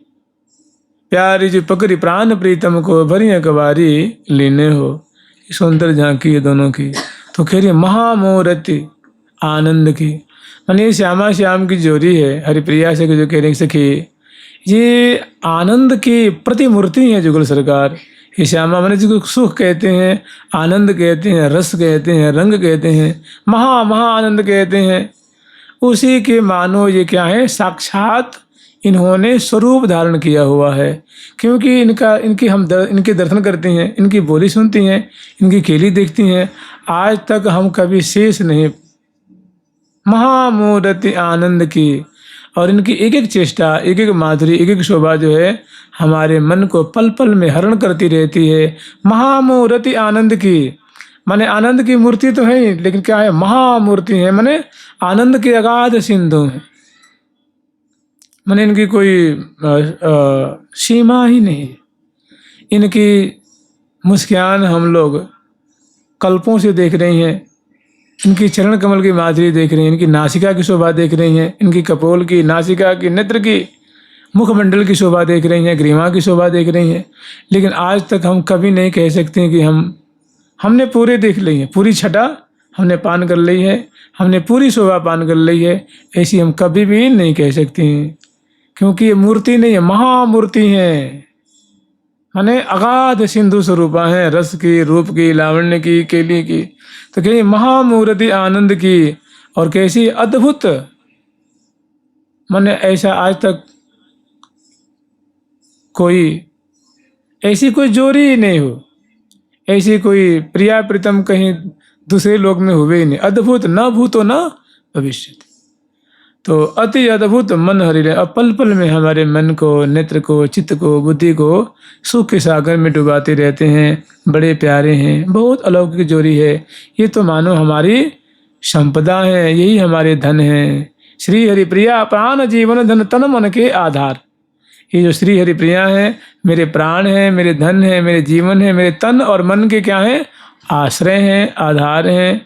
प्यारी जो पकड़ी प्राण प्रीतम को भरी अकबारी लीने हो। सुंदर झांकी है दोनों की। तो कह रही है महामूर्ति आनंद की, माने श्यामा श्याम की जोड़ी है हरिप्रिया से जो कह रही सखी, ये आनंद की प्रतिमूर्ति है जुगल सरकार। ये श्यामा माने जिसको सुख कहते हैं, आनंद कहते हैं, रस कहते हैं, रंग कहते हैं, महा आनंद कहते हैं, उसी के मानो ये क्या है, साक्षात इन्होंने स्वरूप धारण किया हुआ है। क्योंकि इनके दर्शन करते हैं, इनकी बोली सुनती हैं, इनकी खेली देखती हैं, आज तक हम कभी शेष नहीं। महामूर्ति आनंद की, और इनकी एक एक चेष्टा, एक एक माधुरी, एक एक शोभा जो है हमारे मन को पल पल में हरण करती रहती है। महामूर्ति आनंद की, माने आनंद की मूर्ति तो है ही, लेकिन क्या है, महामूर्ति है, माने आनंद के अगाध सिंधु है, माने इनकी कोई सीमा ही नहीं। इनकी मुस्कान हम लोग कल्पों से देख रहे हैं, इनकी चरण कमल की माधुरी देख रहे हैं, इनकी नासिका की शोभा देख रहे हैं, इनकी कपोल की, नासिका की, नेत्र की, मुखमंडल की शोभा देख रही हैं, ग्रीवा की शोभा देख रही हैं। लेकिन आज तक हम कभी नहीं कह सकते कि हमने पूरे देख ली है, पूरी छटा हमने पान कर ली है, हमने पूरी शोभा पान कर ली है, ऐसी हम कभी भी नहीं कह सकते हैं। क्योंकि ये मूर्ति नहीं है, महामूर्ति है, माने अगाध सिंधु स्वरूपा है, रस की, रूप की, लावण्य की, केली की। तो कहीं महामूर्ति आनंद की, और कैसी अद्भुत, माने ऐसा आज तक ऐसी कोई जोड़ी ही नहीं हो, ऐसी कोई प्रिया प्रीतम कहीं दूसरे लोक में हुए ही नहीं। अद्भुत न भूतो न भविष्य, तो अति अद्भुत मन हरि। अब पल पल में हमारे मन को, नेत्र को, चित्त को, बुद्धि को सुख के सागर में डुबाते रहते हैं। बड़े प्यारे हैं, बहुत अलौकिक जोड़ी है। ये तो मानो हमारी संपदा है, यही हमारे धन है। श्री हरिप्रिया प्राण जीवन धन तन मन के आधार। ये जो श्री हरिप्रिया है, मेरे प्राण है, मेरे धन है, मेरे जीवन है, मेरे तन और मन के क्या है, आश्रय हैं, आधार हैं,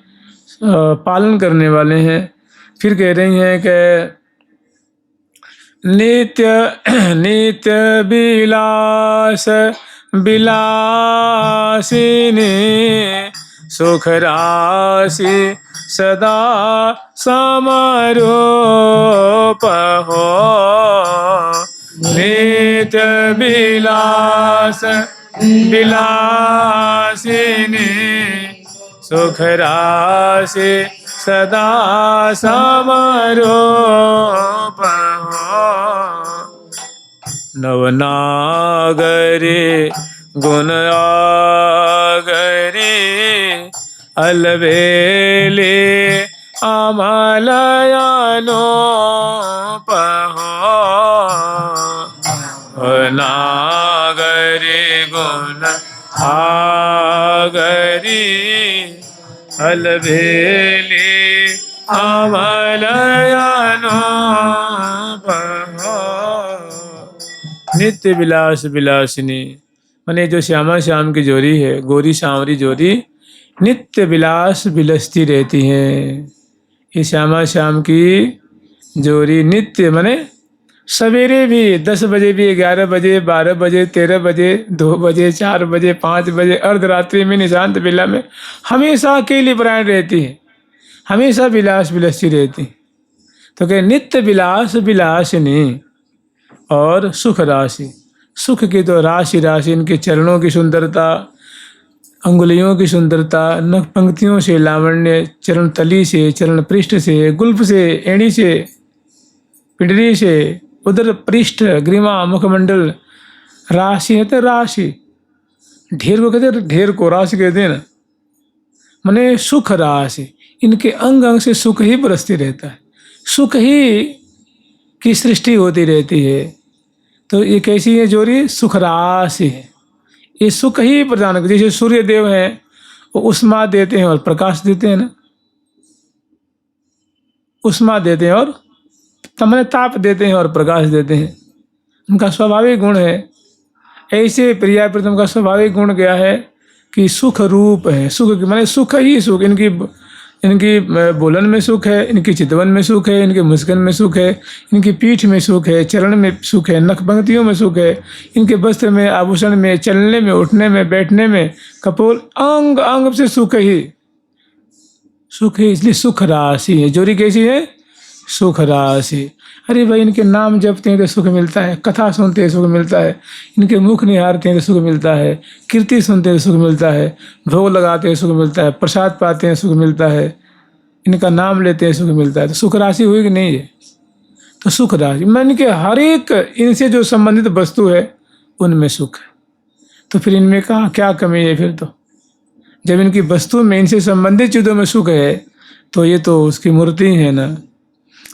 पालन करने वाले हैं। फिर कह रही हैं कि नित्य विलास विलासिनी सुख राशि सदा समारोप हो। नित्य विलास विलासिनी सुख राशि सदा समारोप हो। नवनागरी गुण आगरी अलवेले अमलयानोप हो। नागरी गुण आगरी अलवेली अमलयानोप हो। नित्य विलास विलासिनी, माने जो श्यामा श्याम की जोड़ी है, गोरी सांवरी जोड़ी नित्य विलास विलसती रहती है। ये श्यामा श्याम की जोड़ी नित्य, माने सवेरे भी 10 बजे भी, 11 बजे, 12 बजे, 13 बजे, 2 बजे, 4 बजे, 5 बजे, अर्धरात्रि में, निशांत बेला में हमेशा अकेली प्राण रहती है, हमेशा विलास विलसती रहती। तो क्या नित्य विलास विलासिनी और सुख राशि। सुख की तो राशि राशि, इनके चरणों की सुंदरता, अंगुलियों की सुंदरता, नख पंक्तियों से लावण्य, चरण तली से, चरण पृष्ठ से, गुल्फ से, एड़ी से, पिंडली से, उदर पृष्ठ, ग्रीवा, मुखमंडल, राशि है तो राशि, ढेर को कहते हैं, ढेर को राशि कहते हैं ना, माने सुख राशि। इनके अंग अंग से सुख ही बरसती रहता है, सुख ही की सृष्टि होती रहती है। तो ये कैसी है जोड़ी, सुख राशि है। ये सुख ही प्रदान करते, जैसे सूर्य देव है वो उष्मा देते हैं और प्रकाश देते हैं ना, उष्मा देते हैं और तब मैंने ताप देते हैं और प्रकाश देते हैं, उनका स्वाभाविक गुण है। ऐसे प्रिया प्रीतम का स्वाभाविक गुण क्या है कि सुख रूप है। सुख माने सुख ही सुख, इनकी बोलन में सुख है, इनकी चितवन में सुख है, इनके मुस्कान में सुख है, इनकी पीठ में सुख है, चरण में सुख है, नखपंक्तियों में सुख है, इनके वस्त्र में, आभूषण में, चलने में, उठने में, बैठने में, कपोल अंग अंग से सुख ही सुख है। इसलिए सुख राशि है। जोरी कैसी है? सुख राशि। अरे भाई, इनके नाम जपते हैं तो सुख मिलता है, कथा सुनते हैं सुख मिलता है, इनके मुख निहारते हैं तो सुख मिलता है, कीर्ति सुनते हैं सुख मिलता है, भोग लगाते हैं सुख मिलता है, प्रसाद पाते हैं सुख मिलता है, इनका नाम लेते हैं सुख मिलता है। तो सुख राशि हुई कि नहीं है? तो सुख राशि मैं इनके हर एक इनसे जो संबंधित वस्तु है उनमें सुख है। तो फिर इनमें कहाँ क्या कमी है? फिर तो जब इनकी वस्तु में, इनसे संबंधित चीज़ों में सुख है तो ये तो उसकी मूर्ति है ना।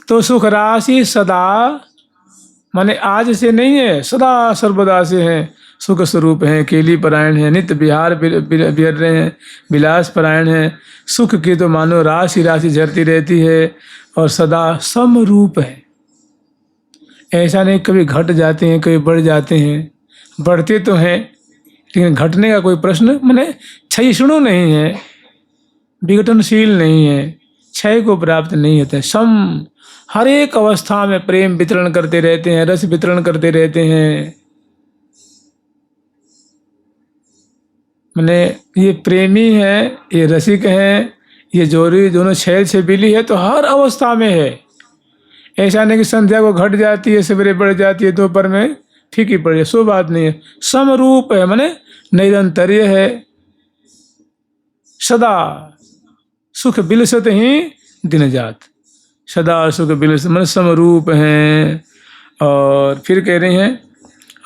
तो सुख राशि सदा माने आज से नहीं है, सदा सर्वदा से हैं, सुख स्वरूप हैं, केली परायण हैं, नित्य विहार विहर रहे हैं, विलास परायण हैं। सुख की तो मानो राशि राशि झरती रहती है और सदा समरूप है। ऐसा नहीं कभी घट जाते हैं, कभी बढ़ जाते हैं। बढ़ते तो हैं लेकिन घटने का कोई प्रश्न माने क्षयिष्णु नहीं है, विघटनशील नहीं है, क्षय को प्राप्त नहीं होते। सम हर एक अवस्था में प्रेम वितरण करते रहते हैं, रस वितरण करते रहते हैं। मैंने ये प्रेमी है, ये रसिक है, ये जोरी दोनों छैल छबीली है तो हर अवस्था में है। ऐसा नहीं कि संध्या को घट जाती है, सवेरे बढ़ जाती है, दोपहर में फीकी पड़ जाए, सो बात नहीं है। समरूप है माने निरंतर्य है, सदा सुख बिलसत ही दिन जात, सदा सुख बिलसत माने समरूप हैं। और फिर कह रहे हैं,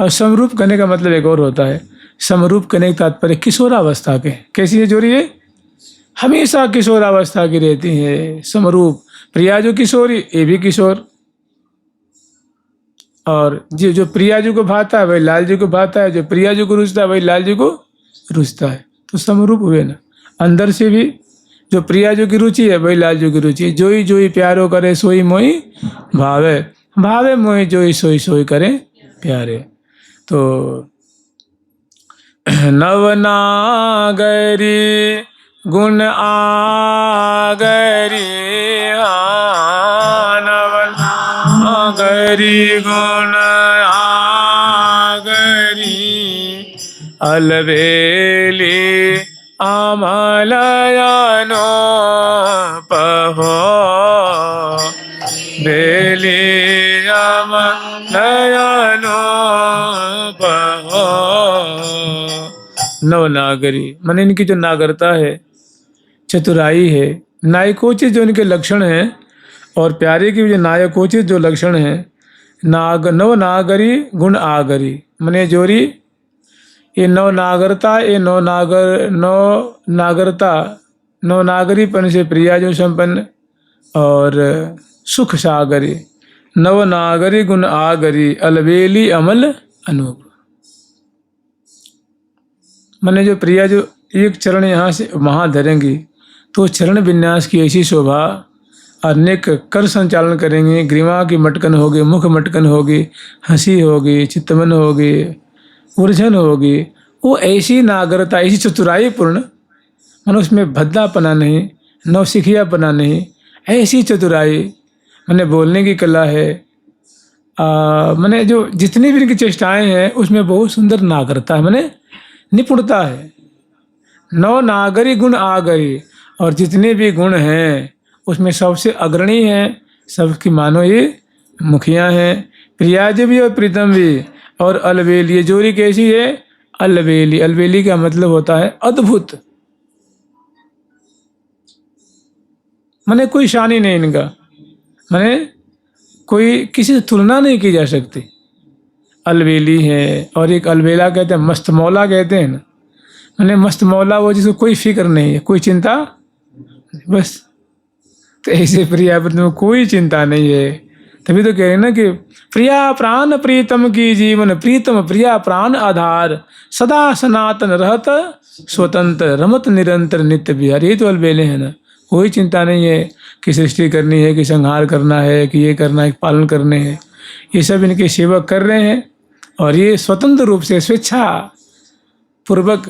और समरूप करने का मतलब एक और होता है। समरूप करने का तात्पर्य किशोरावस्था के। कैसी है जोरी? ये हमेशा किशोरावस्था की रहती है। समरूप प्रिया जो किशोरी, ये भी किशोर, और जो प्रिया जी को भाता है वही लाल जी को भाता है, जो प्रिया जी को रुचता है वही लाल जी को रुचता है। तो समरूप हुए ना। अंदर से भी जो प्रिया जी की रुचि है वही लाल जी की रुचि है। जोई जोई प्यारो करे सोई मोई भावे, भावे मोई जोई सोई सोई करे प्यारे। तो नवनागरी गुण आगरी, नवनागरी गुण आगरी, अलवेली अमलयनो पहो, बेली अमलयनो पहो। नवनागरी माने इनकी जो नागरता है, चतुराई है, नायकोचित जो इनके लक्षण हैं, और प्यारे की जो नायकोचित जो लक्षण हैं। नवनागरी गुण आगरी माने जोरी ये नवनागरता, ये नवनागरीपन से प्रिया जो संपन्न, और सुख सागरी, नवनागरी गुण आगरी, अलबेली अमल अनूप। मैंने जो प्रिया जो एक चरण यहाँ से वहाँ धरेंगी तो चरण विन्यास की ऐसी शोभा, अनेक कर संचालन करेंगे, ग्रीवा की मटकन होगी, मुख मटकन होगी, हंसी होगी, चित्तमन होगी, उर्झन होगी। वो ऐसी नागरता, ऐसी चतुराई पूर्ण, मैंने उसमें भद्दापना नहीं, नौसिखियापना नहीं, ऐसी चतुराई। मैंने बोलने की कला है, मैंने जो जितनी भी इनकी चेष्टाएं हैं उसमें बहुत सुंदर नागरता है, मैंने निपुणता है। नौ नागरी गुण आगरी, और जितने भी गुण हैं उसमें सबसे अग्रणी हैं, सबकी मानो ये मुखिया हैं। प्रिया जी भी और प्रीतम भी। और अलबेली, ये जोड़ी कैसी है? अलबेली। अलबेली का मतलब होता है अद्भुत, माने कोई शानी नहीं इनका, माने कोई किसी से तुलना नहीं की जा सकती। अलबेली है। और एक अलबेला कहते हैं, मस्तमौला कहते हैं ना, माने मस्तमौला वो जिसको कोई फिक्र नहीं है, कोई चिंता बस। तो ऐसे प्रिया में कोई चिंता नहीं है। तभी तो कह रहे हैं ना कि प्रिया प्राण प्रीतम की जीवन, प्रीतम प्रिया प्राण आधार, सदा सनातन रहत स्वतंत्र, रमत निरंतर नित्य बिहार। ये तो अलबेले हैं ना, कोई चिंता नहीं है। कि सृष्टि करनी है, कि संहार करना है, कि ये करना है, पालन करने हैं, ये सब इनके सेवक कर रहे हैं। और ये स्वतंत्र रूप से स्वेच्छा पूर्वक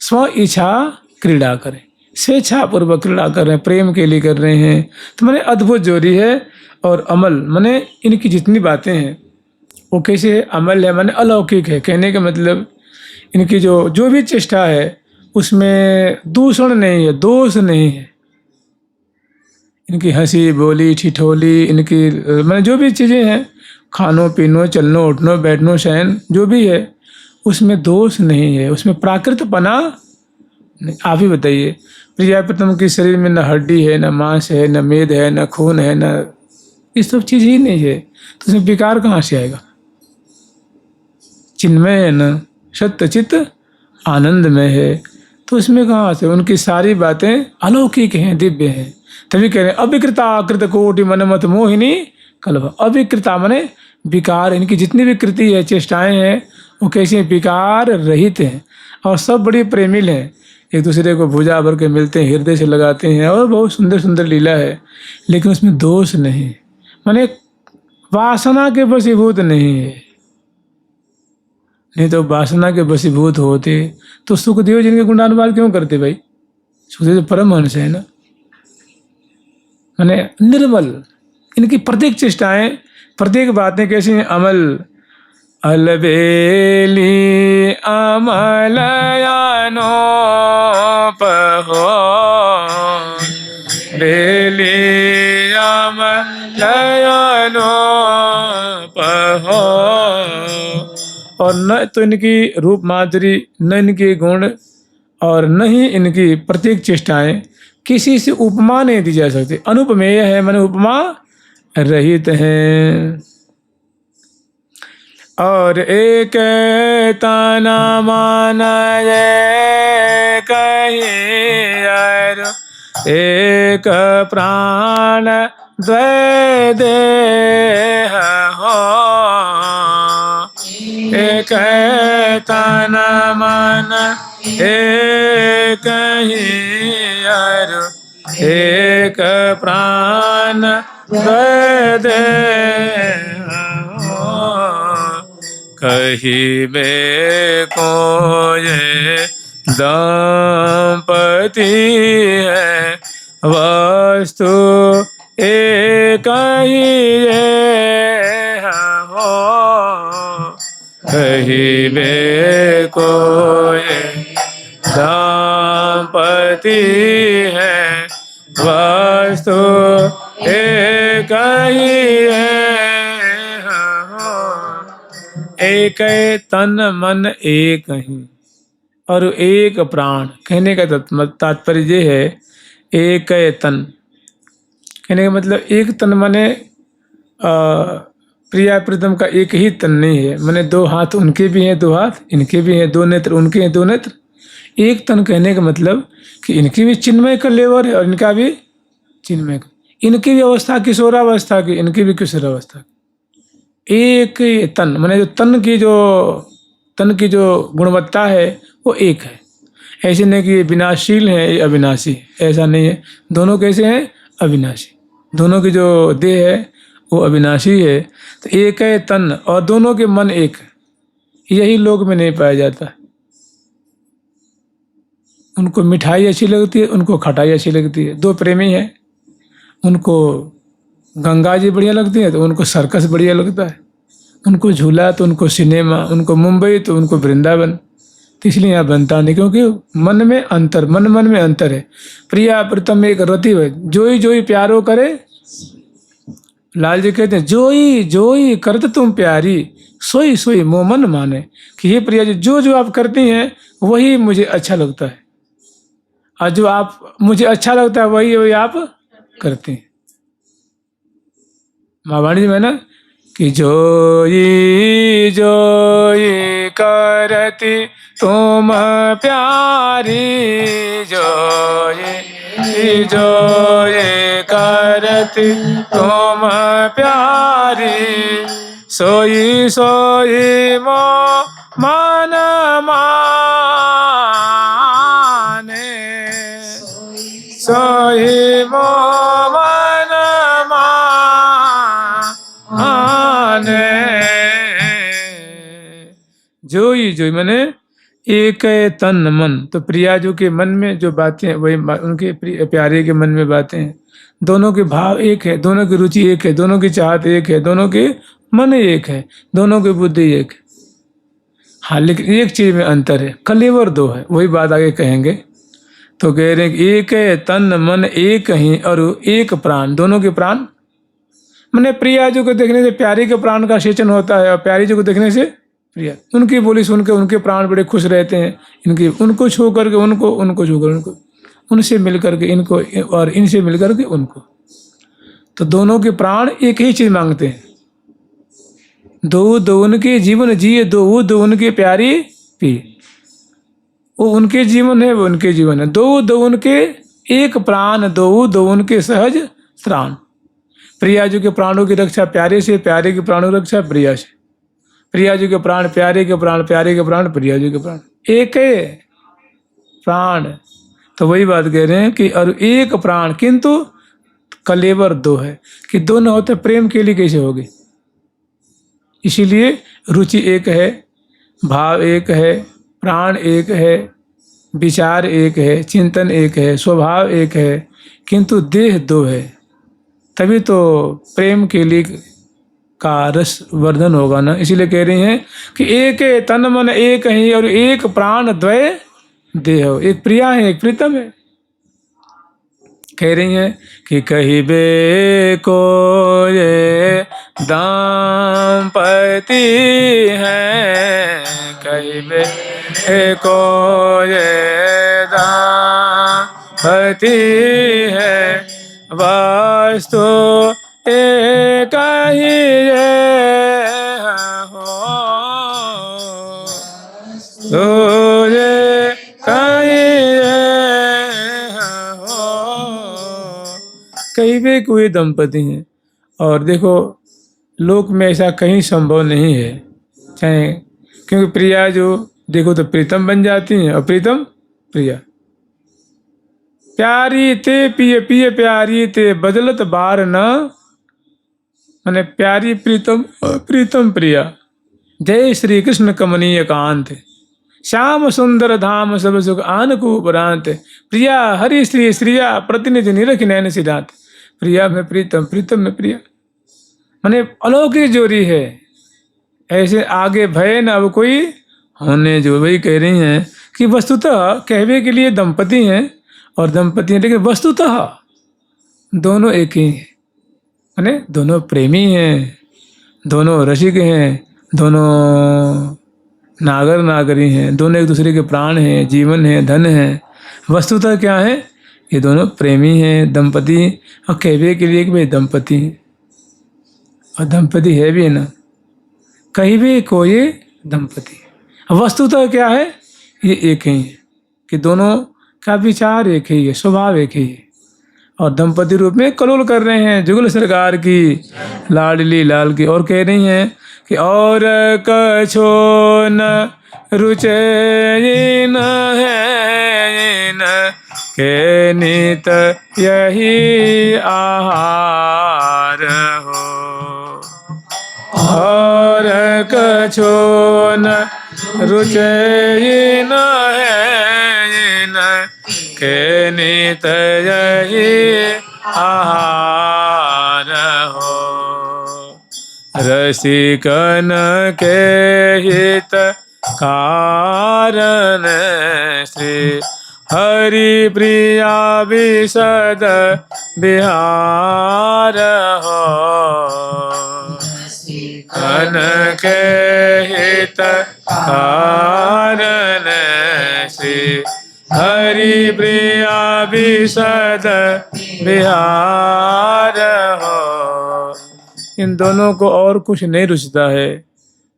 स्व इच्छा क्रीड़ा करें, स्वेच्छा पूर्वक क्रीड़ा कर रहे हैं, प्रेम के लिए कर रहे हैं। तो मैंने अद्भुत जोड़ी है। और अमल माने इनकी जितनी बातें हैं वो कैसे है, अमल है माने अलौकिक है। कहने का मतलब इनकी जो भी चेष्टा है उसमें दूषण नहीं है, दोष नहीं है। इनकी हंसी बोली ठिठोली, इनकी मैंने जो भी चीज़ें हैं, खानो पीनो चलनो उठनो बैठनो शयन जो भी है उसमें दोष नहीं है, उसमें प्राकृतपना नहीं। आप ही बताइए, प्रजापतम के शरीर में न हड्डी है, न मांस है, न मेद है, न खून है, न ये सब चीज़ ही नहीं है, तो उसमें विकार कहाँ से आएगा। चिन्मय है न, सत्य चित्त आनंद में है, तो उसमें कहाँ से, उनकी सारी बातें अलौकिक हैं, दिव्य हैं। तभी कह रहे हैं अविकृता कृत कोटि मनमत मोहिनी कल्प। अविकृता माने विकार, इनकी जितनी भी कृति है, चेष्टाएं हैं, वो कैसे विकार रहित हैं और सब बड़ी प्रेमिल हैं। एक दूसरे को भुजा भर के मिलते हैं, हृदय से लगाते हैं और बहुत सुंदर सुंदर लीला है, लेकिन उसमें दोष नहीं, माने वासना के वशीभूत नहीं है। नहीं तो वासना के वशीभूत होते तो सुखदेव जी के गुणानुवाद क्यों करते भाई? सुखदेव परमहंस है ना, माने निर्मल। इनकी प्रत्येक चेष्टाएं, प्रत्येक बातें कैसी हैं? अमल अलबेली अमलयानो पहो बेली अमलयानो पहो। और न तो इनकी रूप माधुरी, न इनके गुण, और न ही इनकी प्रत्येक चेष्टाएं किसी से उपमा नहीं दी जा सकती। अनुपमेय है, माने उपमा रहित हैं। और एक तना मान कही एक प्राण द्वै देह हो। एक तन मन एक ही एक प्राण द्वै देह हो। कहिबे को ये दंपति है, वस्तु एक ही हो। कहिबे को ये दंपति है, वस्तु एक ही हो। एक तन मन एक ही और एक प्राण। कहने का तात्पर्य ये है, एक तन कहने का मतलब एक तन माने प्रिया प्रीतम का एक ही तन नहीं है, माने दो हाथ उनके भी हैं, दो हाथ इनके भी हैं, दो नेत्र उनके हैं, दो नेत्र। एक तन कहने का मतलब कि इनकी भी चिन्मय का लेवर है और इनका भी चिन्मय का, इनकी भी अवस्था किशोरावस्था की, इनकी भी किशोरावस्था की। एक तन माने जो तन की जो गुणवत्ता है वो एक है। ऐसे नहीं कि ये विनाशील है, ये अविनाशी है, ऐसा नहीं है। दोनों कैसे हैं? अविनाशी। दोनों की जो देह है वो अविनाशी है। तो एक है तन और दोनों के मन एक है, यही लोक में नहीं पाया जाता। उनको मिठाई अच्छी लगती है, उनको खटाई अच्छी लगती है। दो प्रेमी हैं, उनको गंगा जी बढ़िया लगती है तो उनको सर्कस बढ़िया लगता है। उनको झूला तो उनको सिनेमा, उनको मुंबई तो उनको वृंदावन। तो इसलिए यहाँ बनता नहीं, क्योंकि मन में अंतर, मन में अंतर है। प्रिया प्रीतम एक रति है, जोई जोई प्यारो करे। लाल जी कहते हैं जोई जोई करत तुम प्यारी, सोई सोई मोमन माने। कि हे प्रिया जी, जो जो आप करती हैं वही मुझे अच्छा लगता है, और जो आप मुझे अच्छा लगता है वही वही आप करते हैं। महावाणी में ना कि जोई जोई करती तुम प्यारी, जोई जोई करती तुम प्यारी, सोई सोई मो मन माने, सोई मो मन जोई जोई माने एक है तन मन। तो प्रिया जो के मन में जो बातें हैं वही उनके प्यारे के मन में बातें हैं। दोनों के भाव एक है, दोनों की रुचि एक है, दोनों की चाहत एक है, दोनों के मन एक है, दोनों की बुद्धि एक है। हाँ, लेकिन एक चीज में अंतर है, कलेवर दो है। वही बात आगे कहेंगे। तो कह रहे हैं कि एक है तन मन एक ही और एक प्राण, दोनों के प्राण। मैंने प्रिया जी को देखने से प्यारी के प्राण का सेचन होता है और प्यारी जी को देखने से प्रिया, उनकी बोली सुन के उनके प्राण बड़े खुश रहते हैं। इनकी उनको छू करके उनको, उनको छू कर उनको, उनसे मिल करके इनको और इनसे मिल करके उनको। तो दोनों के प्राण एक ही चीज मांगते हैं, दो दो उनके जीवन जिए, दो उनके प्यारी पी। वो उनके जीवन है, वो उनके जीवन है। दो उनके एक प्राण, दो उनके सहज त्राण। प्रिया जी के प्राणों की रक्षा प्यारे से, प्यारे के प्राणों की रक्षा प्रिया से। प्रिया जी के प्राण प्यारे के प्राण, प्यारे के प्राण प्रिया जी के प्राण, एक है प्राण। तो वही बात कह रहे हैं कि और एक प्राण किंतु कलेवर दो है, कि दो न होते प्रेम के लिए कैसे होगे। इसीलिए रुचि एक है, भाव एक है, प्राण एक है, विचार एक है, चिंतन एक है, स्वभाव एक है, किंतु देह दो है। तभी तो प्रेम के लिए का रस वर्धन होगा ना। इसीलिए कह रही हैं कि एक है तन मन एक ही और एक प्राण द्वय देह। एक प्रिया है, एक प्रीतम है। कह रही हैं कि कहिबे को ये दाम्पति है, कहिबे को ये दाम्पति है, वास्तु एक ही ये हो, तुझे कहीं भी कोई दंपति हैं। और देखो लोक में ऐसा कहीं संभव नहीं है, चाहे क्योंकि प्रिया जो देखो तो प्रीतम बन जाती हैं और प्रीतम प्रिया। प्यारी ते पिए पिए प्यारी ते बदलत बार न, माने प्यारी प्रीतम और प्रीतम प्रिया। जय श्री कृष्ण कमनीय कांत, श्याम सुंदर धाम सब सुख आन को उपरांत। प्रिया हरि श्री श्रिया प्रतिनिधि निरख नैन सिद्धांत। प्रिया में प्रीतम, प्रीतम में प्रिया, माने अलौकिक जोड़ी है। ऐसे आगे भय न अब कोई होने जो। वही कह रही हैं कि वस्तुतः कहवे के लिए दंपति हैं और दंपति हैं, लेकिन वस्तुतः दोनों एक ही हैं। माने दोनों प्रेमी हैं, दोनों रसिक हैं, दोनों नागर नागरी हैं, दोनों एक दूसरे के प्राण हैं, जीवन है, धन है। वस्तुतः क्या है, ये दोनों प्रेमी हैं, दंपति। और कहवे के लिए कि भाई दंपति हैं और दंपति है भी ना, कहीं भी कोई दंपति। वस्तुतः क्या है, ये एक ही है कि दोनों का विचार एक ही है, स्वभाव एक ही है और दंपति रूप में कलोल कर रहे हैं। जुगल सरकार की लाडली लाल की। और कह रही हैं कि और कछो न रुचे न है न के नित यही आहार हो, और कछो न रुचे न है न के नित यही आहार हो। रसिकन के हित कारण श्री हरि प्रिया विशद बिहार हो। कन के हित कारण श्री हरि प्रिया विशद बिहार हो। इन दोनों को और कुछ नहीं रुचता है,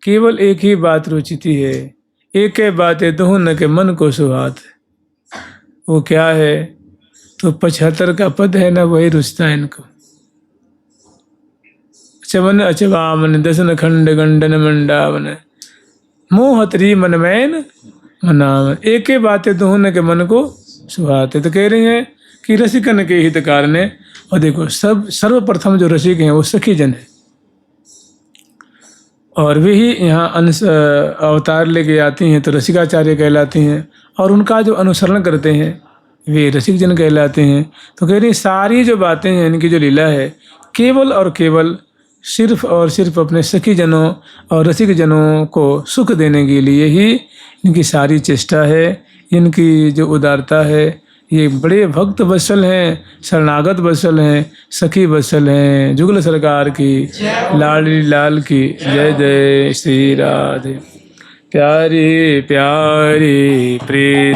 केवल एक ही बात रुचती है। एक ही बात है दोनों के मन को सुहात। वो क्या है, तो 75 का पद है ना, वही रुचता है इनको। चवन अचवामन दसन खंड गंडन मंडावन मोहतरी मनमैन मनावन। एक ही बात है दोनों के मन को सुहाते। तो कह रही हैं कि रसिकन के हित कारण है। और देखो सर्वप्रथम जो रसिक हैं वो सखी जन है और वे ही यहाँ अवतार लेके आती हैं तो रसिकाचार्य कहलाती हैं, और उनका जो अनुसरण करते हैं वे रसिक जन कहलाते हैं। तो कह रही सारी जो बातें हैं, इनकी जो लीला है, केवल और केवल सिर्फ और सिर्फ अपने सखी जनों और रसिक जनों को सुख देने के लिए ही इनकी सारी चेष्टा है। इनकी जो उदारता है, ये बड़े भक्त वत्सल हैं, शरणागत वत्सल हैं, सखी वत्सल हैं। जुगल सरकार की, लाडली लाल की जय जय श्री राधे। प्यारी प्यारी प्रीत